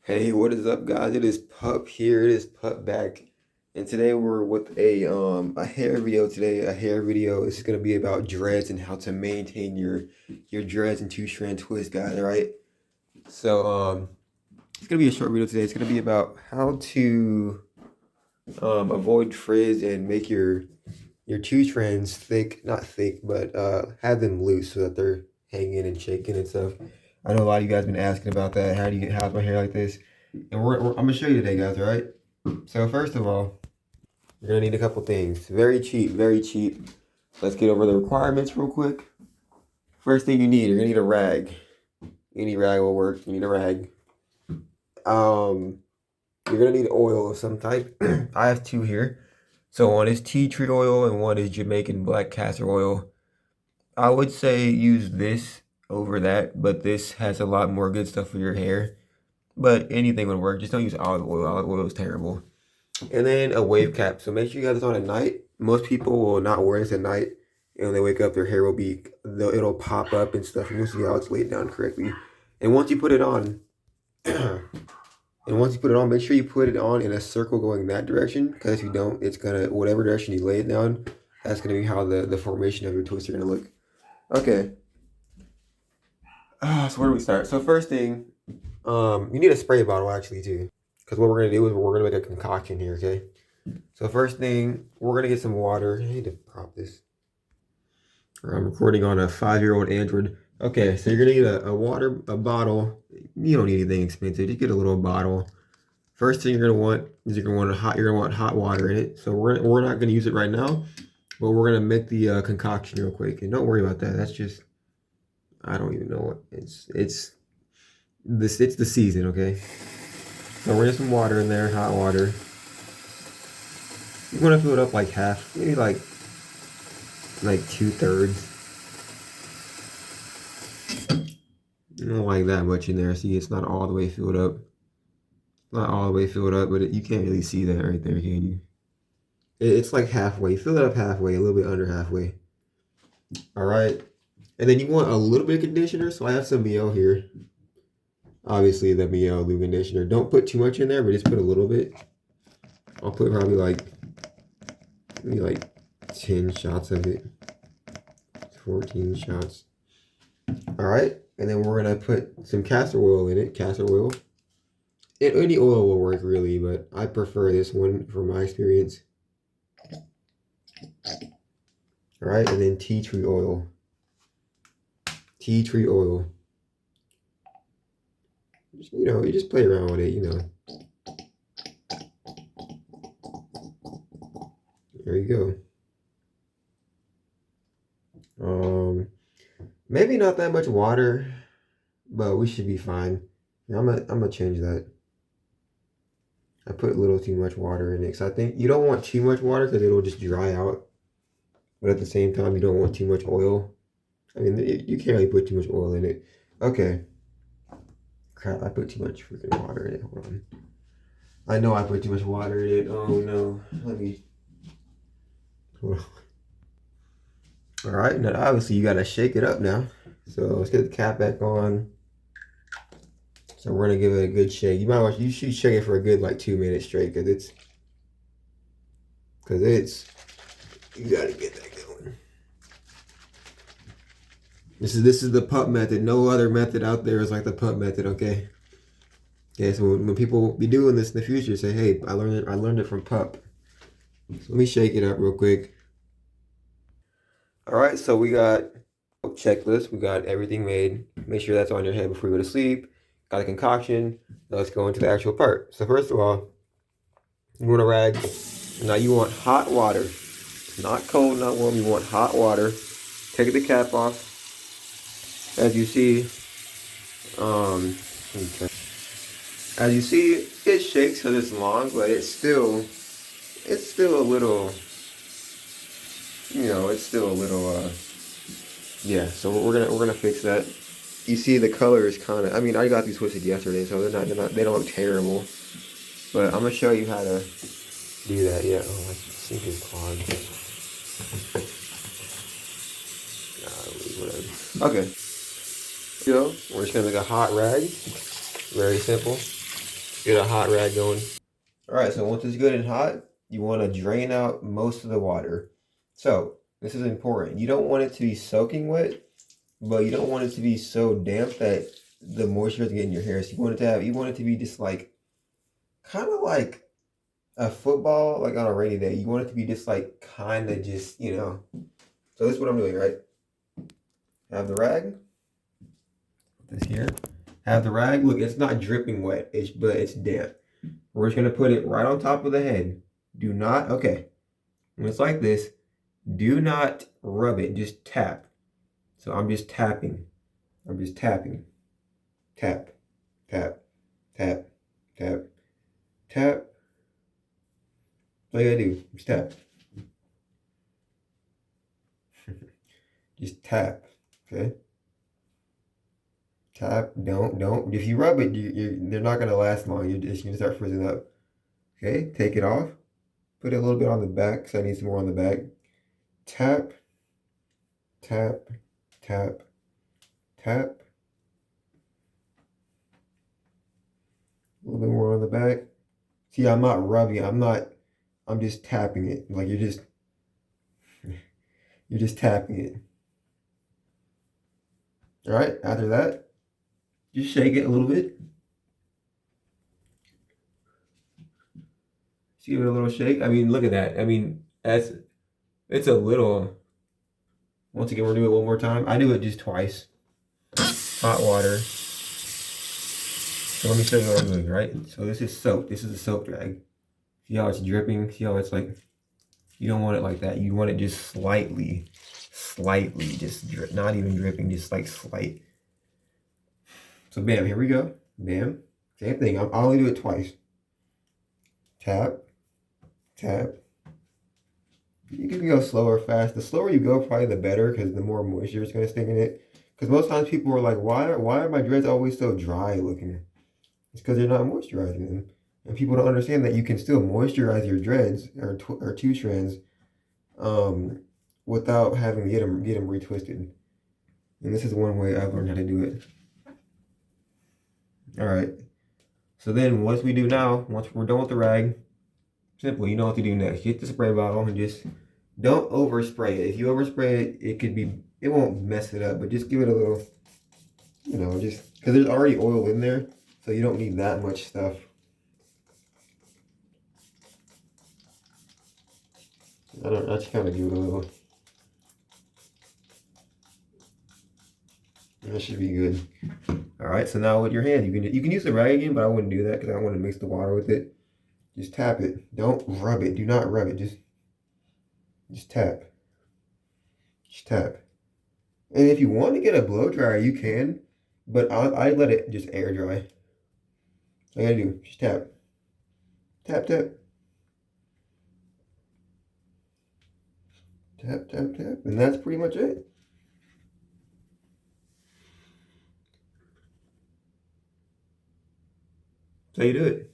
Hey, what is up, guys? It is Pup here. It is Pup back, and today we're with a hair video. Today, a hair video. This is gonna be about dreads and how to maintain your dreads and two strand twist, guys. All right. So it's gonna be a short video today. It's gonna be about how to avoid frizz and make your two strands thick, not thick, but have them loose so that they're hanging and shaking and stuff. I know a lot of you guys been asking about that. How do you get how's my hair like this? And I'm gonna show you today, guys. All right. So first of all, you're gonna need a couple things. Very cheap, very cheap. Let's get over the requirements real quick. First thing you need, you're gonna need a rag. Any rag will work. You need a rag. Um, you're gonna need oil of some type. I have two here. So one is tea tree oil and one is Jamaican black castor oil. I would say use this over that, but this has a lot more good stuff for your hair. But anything would work. Just don't use olive oil. Olive oil is terrible. And then a wave cap. So make sure you got this on at night. Most people will not wear this at night. And when they wake up, their hair will be, it'll pop up and stuff. And you'll see how it's laid down correctly. And once you put it on, make sure you put it on in a circle going that direction. Because if you don't, it's gonna, whatever direction you lay it down, that's gonna be how the formation of your twist are gonna look. Okay. So where do we start? So first thing, you need a spray bottle actually too. Because what we're gonna do is we're gonna make a concoction here, okay? So first thing, we're gonna get some water. I need to prop this. I'm recording on a 5-year-old Android. Okay, so you're gonna need a bottle. You don't need anything expensive. Just get a little bottle. First thing you're gonna want is you're gonna want hot water in it. So we're not gonna use it right now, but we're gonna make the concoction real quick. And don't worry about that. That's just, I don't even know what it's the season, okay? So we're gonna get some water in there, hot water. You want to fill it up like half, maybe like 2/3. You don't like that much in there. See, it's not all the way filled up. Not all the way filled up, but you can't really see that right there, can you? It's like halfway. Fill it up halfway, a little bit under halfway. All right. And then you want a little bit of conditioner. So I have some Miel here. Obviously, the Miel Lube conditioner. Don't put too much in there, but just put a little bit. I'll put probably maybe like 10 shots of it. 14 shots. All right. And then we're going to put some castor oil in it. Castor oil. Any oil will work really, but I prefer this one from my experience. All right. And then tea tree oil. Tea tree oil. You just play around with it, There you go. Maybe not that much water, but we should be fine. I'm gonna change that. I put a little too much water in it because I think you don't want too much water because it'll just dry out. But at the same time, you don't want too much oil. I mean, you can't really put too much oil in it. Okay. Crap, I put too much freaking water in it. Hold on. I know I put too much water in it. Oh no. Let me. Hold on. All right, now obviously you gotta shake it up now. So let's get the cap back on. So we're gonna give it a good shake. You should shake it for a good 2 minutes straight because you gotta get that going. This is the pup method. No other method out there is like the pup method, okay? Okay, so when people be doing this in the future, say, hey, I learned it from pup. So let me shake it up real quick. All right, so we got a checklist. We got everything made. Make sure that's on your head before you go to sleep. Got a concoction. Now let's go into the actual part. So first of all, you want a rag. Now you want hot water. Not cold, not warm. You want hot water. Take the cap off. As you see, it shakes because it's long, but it's still a little. It's still a little. Yeah. So we're gonna fix that. You see the color is kind of. I mean, I got these twisted yesterday, so they don't look terrible. But I'm gonna show you how to do that. Yeah. Oh, my sink is clogged. Whatever. Okay. So we're just gonna make a hot rag. Very simple. Get a hot rag going. All right, so once it's good and hot, you want to drain out most of the water. So this is important. You don't want it to be soaking wet, but you don't want it to be so damp that the moisture is getting in your hair. So you want it to be just like kind of like a football, like on a rainy day. You want it to be just like kind of just, you know. So this is what I'm doing, right? Have the rag. Put this here. Have the rag. Look, it's not dripping wet, but it's damp. We're just gonna put it right on top of the head. Do not, okay. When it's like this, do not rub it, just tap. So I'm just tapping. I'm just tapping. Tap, tap, tap, tap, tap. That's all you gotta do. Just tap. Just tap. Okay? Tap. Don't. If you rub it, they're not gonna last long. You're just gonna start frizzing up. Okay? Take it off. Put it a little bit on the back, because I need some more on the back. Tap, tap, tap, tap. A little bit more on the back. See, I'm not rubbing it. I'm just tapping it. Like you're just tapping it. All right, after that, just shake it a little bit. Just give it a little shake. I mean, look at that. I mean, it's a little. Once again, we're gonna do it one more time. I do it just twice. Hot water. So let me show you what I'm doing, right? So this is soap. This is a soap rag. See how it's dripping? See how it's like, you don't want it like that. You want it just slightly, just not even dripping, just like slight. So bam, here we go. Bam. Same thing. I'll only do it twice. Tap, tap. You can go slow or fast. The slower you go, probably the better, because the more moisture is going to stick in it. Because most times people are like, why are my dreads always so dry looking? It's because they're not moisturizing them. And people don't understand that you can still moisturize your dreads or two strands without having to get them retwisted. And this is one way I've learned how to do it. All right. So then once we're done with the rag, simple, you know what to do next. Get the spray bottle and just don't overspray it. If you overspray it, it won't mess it up, but just give it a little, you know, just because there's already oil in there, so you don't need that much stuff. I just kind of give it a little. That should be good. All right, so now with your hand, you can use the rag again, but I wouldn't do that because I don't want to mix the water with it. Just tap it. Don't rub it. Do not rub it. Just tap. Just tap. And if you want to get a blow dryer, you can, but I let it just air dry. All you gotta do, just tap. Tap, tap. Tap, tap, tap. And that's pretty much it. That's how you do it.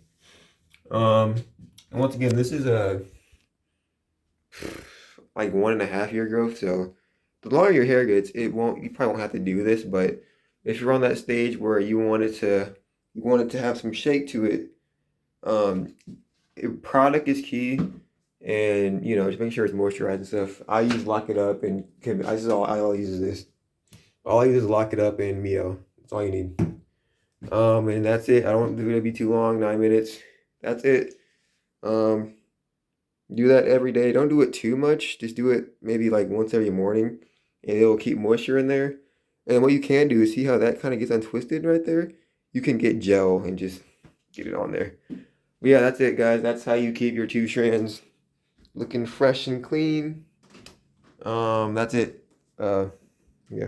And once again, this is a like 1.5 year growth, so the longer your hair gets, you probably won't have to do this, but if you're on that stage where you want it to have some shake to it, product is key, and you know, just make sure it's moisturized and stuff. I use Lock It Up, and I use this. All I use is Lock It Up and Mio. That's all you need. And that's it. I don't want the video to be too long, 9 minutes. That's it. Do that every day. Don't do it too much. Just do it maybe like once every morning, and it'll keep moisture in there. And what you can do is see how that kind of gets untwisted right there. You can get gel and just get it on there. But yeah, that's it, guys. That's how you keep your two strands looking fresh and clean. That's it. Yeah.